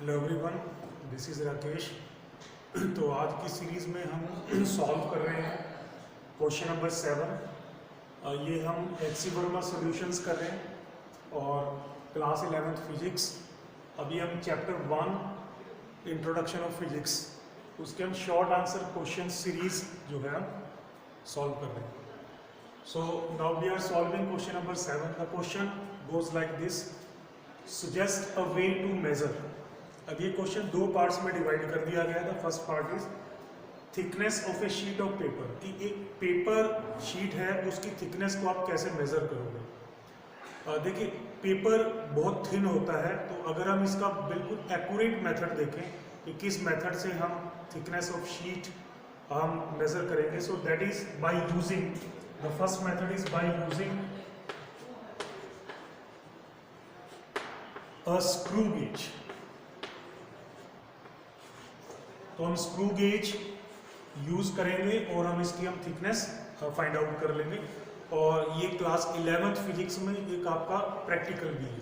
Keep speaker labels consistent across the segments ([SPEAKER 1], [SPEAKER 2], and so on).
[SPEAKER 1] Hello everyone, this is Rakesh. तो आज की सीरीज़ में हम सॉल्व कर रहे हैं क्वेश्चन नंबर 7। ये हम एच.सी. वर्मा सॉल्यूशंस कर रहे हैं और क्लास 11th फिजिक्स। अभी हम चैप्टर 1 इंट्रोडक्शन ऑफ फिजिक्स उसके हम शॉर्ट आंसर क्वेश्चन सीरीज जो है हम सॉल्व कर रहे हैं। So now we are solving question number 7। The question goes like this: suggest a way to measure। अब ये क्वेश्चन दो पार्ट्स में डिवाइड कर दिया गया है। First part is thickness of A sheet of paper, कि एक पेपर शीट है उसकी थिकनेस को आप कैसे मेजर करोगे। देखिए, पेपर बहुत थिन होता है, तो अगर हम इसका बिल्कुल एक्यूरेट मेथड देखें कि किस मेथड से हम थिकनेस ऑफ शीट हम मेजर करेंगे, so that is by using the first method is by using a screw gauge. तो हम स्क्रू गेज यूज करेंगे और हम इसकी थिकनेस फाइंड आउट कर लेंगे। और ये क्लास 11th फिजिक्स में एक आपका प्रैक्टिकल भी है,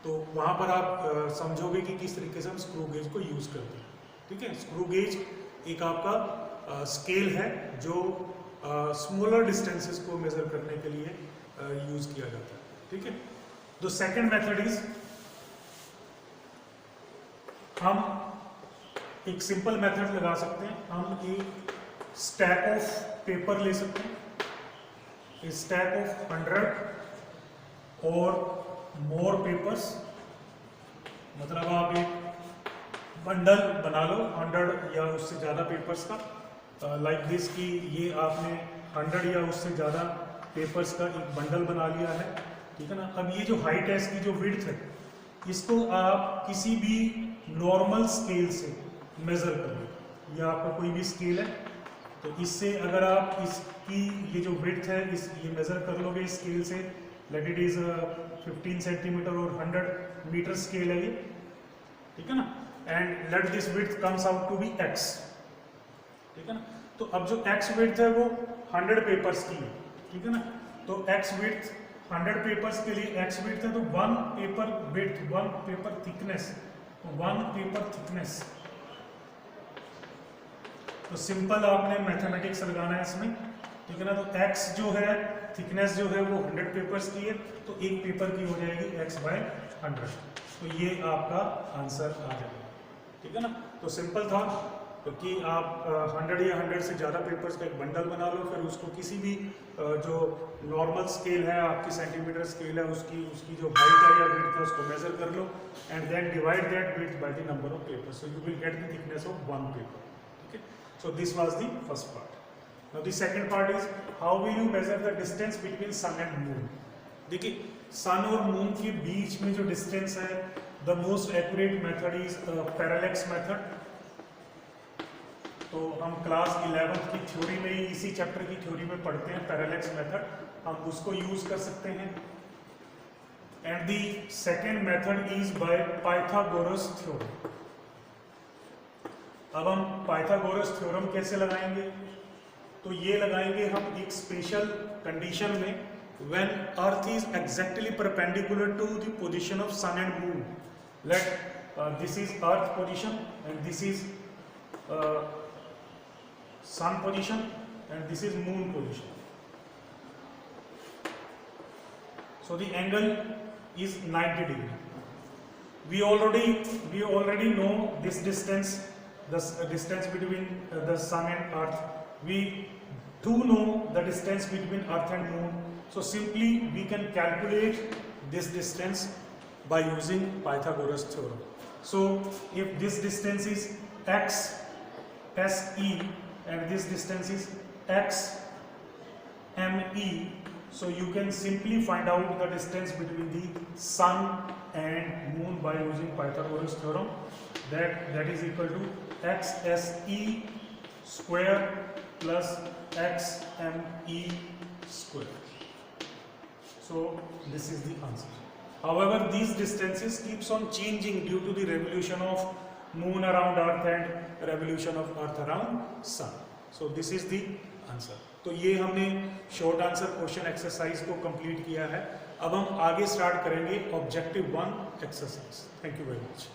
[SPEAKER 1] तो वहाँ पर आप समझोगे कि किस तरीके से हम स्क्रू गेज को यूज करते हैं। ठीक है, स्क्रू गेज एक आपका स्केल है जो स्मॉलर डिस्टेंसेस को मेजर करने के लिए यूज किया जाता है। ठीक है, तो सेकेंड मेथड इज हम एक सिंपल मेथड लगा सकते हैं। हम एक स्टैक ऑफ पेपर ले सकते हैं, स्टैक ऑफ 100 और मोर पेपर्स, मतलब आप एक बंडल बना लो 100 या उससे ज़्यादा पेपर्स का, लाइक दिस, कि ये आपने 100 या उससे ज़्यादा पेपर्स का एक बंडल बना लिया है। ठीक है ना। अब ये जो हाइट है, इसकी जो विड्थ है, इसको आप किसी भी नॉर्मल स्केल से मेजर कर लो। ये आपका कोई भी स्केल है, तो इससे अगर आप इसकी ये जो विड्थ है ये मेजर कर लोगे इस स्केल से, लेट इट इज 15 सेंटीमीटर और 100 मीटर स्केल है ये। ठीक है ना। And let this width comes out to be x। ठीक है ना। तो अब जो x विड्थ है वो 100 पेपर्स की है। ठीक है ना। तो x विड्थ 100 पेपर्स के लिए x विड्थ है, तो 1 paper width, 1 paper thickness, 1 paper thickness. तो सिंपल आपने मैथमेटिक्स लगाना है इसमें। ठीक है ना। तो x जो है, थिकनेस जो है वो 100 पेपर्स की है, तो एक पेपर की हो जाएगी x/100। तो ये आपका आंसर आ जाएगा। ठीक है ना। तो सिंपल था, तो कि आप 100 या 100 से ज़्यादा पेपर्स का एक बंडल बना लो, फिर उसको किसी भी जो नॉर्मल स्केल है, आपकी सेंटीमीटर स्केल है, उसकी जो हाइट है या विड्थ है उसको मेजर कर लो, and then divide that width by the number of papers, so you will get the thickness of 1 paper. ठीक है। So this was the first part. Now the second part is how will you measure the distance between sun and moon। देखिए, सन और moon के बीच में जो distance है, the most accurate method is parallax method। तो हम क्लास 11th की theory में ही, इसी चैप्टर की थ्योरी में पढ़ते हैं पैरालेक्स मेथड, हम उसको यूज कर सकते हैं। And the second method is by Pythagoras theorem. अब हम पाइथागोरस थ्योरम कैसे लगाएंगे, तो ये लगाएंगे हम एक स्पेशल कंडीशन में, when earth is exactly perpendicular to the position of sun and moon. Let this is earth position and this is sun position and this is moon position. So the angle is 90 degree. We already know this distance, the distance between the sun and earth. We do know the distance between earth and moon, so simply we can calculate this distance by using Pythagoras theorem. So if this distance is x se and this distance is x me, so you can simply find out the distance between the sun and moon by using Pythagoras theorem. That is equal to xse square plus xme square. So this is the answer. However, these distances keeps on changing due to the revolution of moon around earth and revolution of earth around sun. So this is the answer. तो ये हमने short answer question exercise को complete किया है। अब हम आगे start करेंगे objective 1 exercise. Thank you very much.